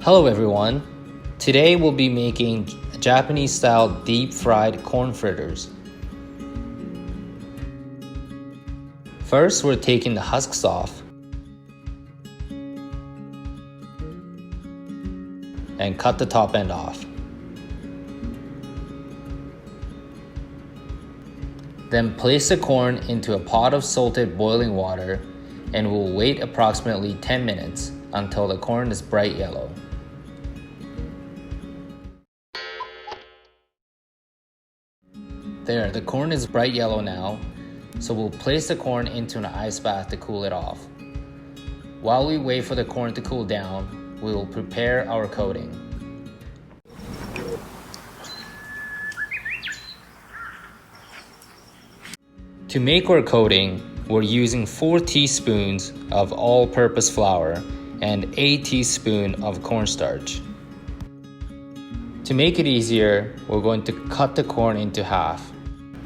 Hello everyone. Today we'll be making Japanese style deep fried corn fritters. First, we're taking the husks off and cut the top end off. Then place the corn into a pot of salted boiling water and we'll wait approximately 10 minutes until the corn is bright yellow. There, the corn is bright yellow now, so we'll place the corn into an ice bath to cool it off. While we wait for the corn to cool down, we will prepare our coating. To make our coating, we're using 4 teaspoons of all-purpose flour and a teaspoon of cornstarch. To make it easier, we're going to cut the corn into half.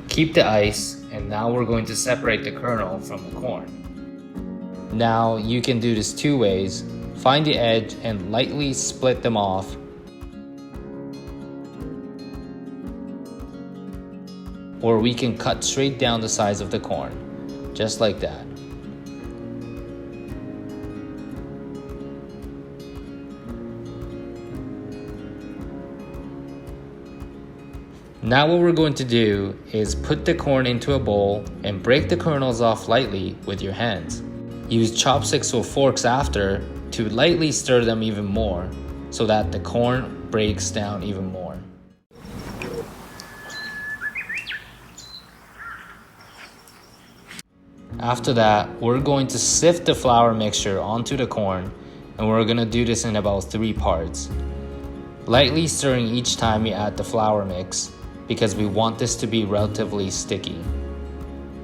Keep the ice, and now we're going to separate the kernel from the corn. Now you can do this 2 ways. Find the edge and lightly split them off. Or we can cut straight down the sides of the corn, just like that. Now what we're going to do is put the corn into a bowl and break the kernels off lightly with your hands. Use chopsticks or forks after to lightly stir them even more so that the corn breaks down even more. After that, we're going to sift the flour mixture onto the corn, and we're going to do this in about 3 parts. Lightly stirring each time you add the flour mix, because we want this to be relatively sticky.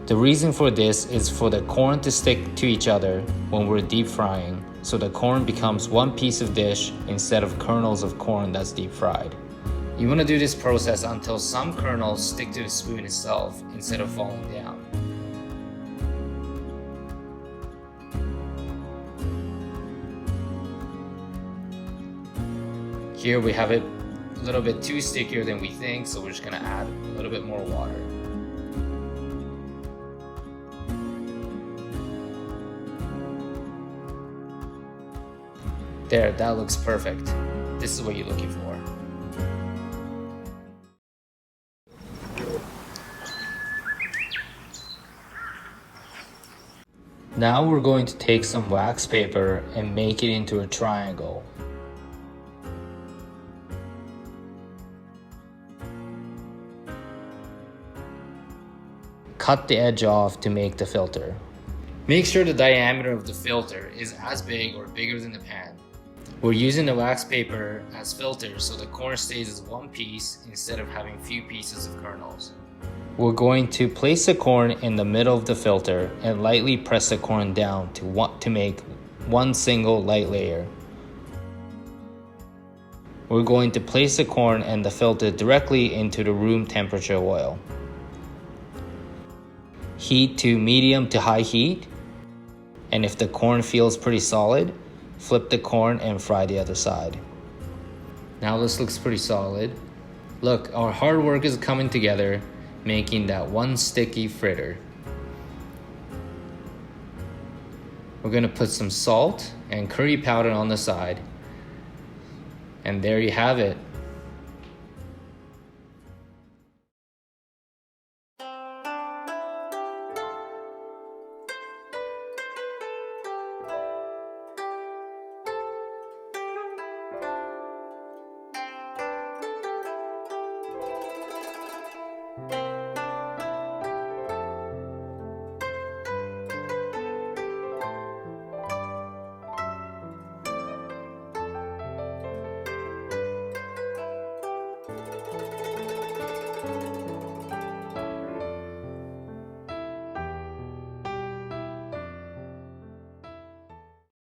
The reason for this is for the corn to stick to each other when we're deep frying, so the corn becomes one piece of dish instead of kernels of corn that's deep fried. You want to do this process until some kernels stick to the spoon itself instead of falling down. Here we have it a little bit too stickier than we think, so we're just going to add a little bit more water. There, that looks perfect. This is what you're looking for. Now we're going to take some wax paper and make it into a triangle. Cut the edge off to make the filter. Make sure the diameter of the filter is as big or bigger than the pan. We're using the wax paper as filter so the corn stays as one piece instead of having few pieces of kernels. We're going to place the corn in the middle of the filter and lightly press the corn down to make one single light layer. We're going to place the corn and the filter directly into the room temperature oil. Heat to medium to high heat, and if the corn feels pretty solid, flip the corn and fry the other side. Now this looks pretty solid. Look, our hard work is coming together, making that one sticky fritter. We're going to put some salt and curry powder on the side, and there you have it.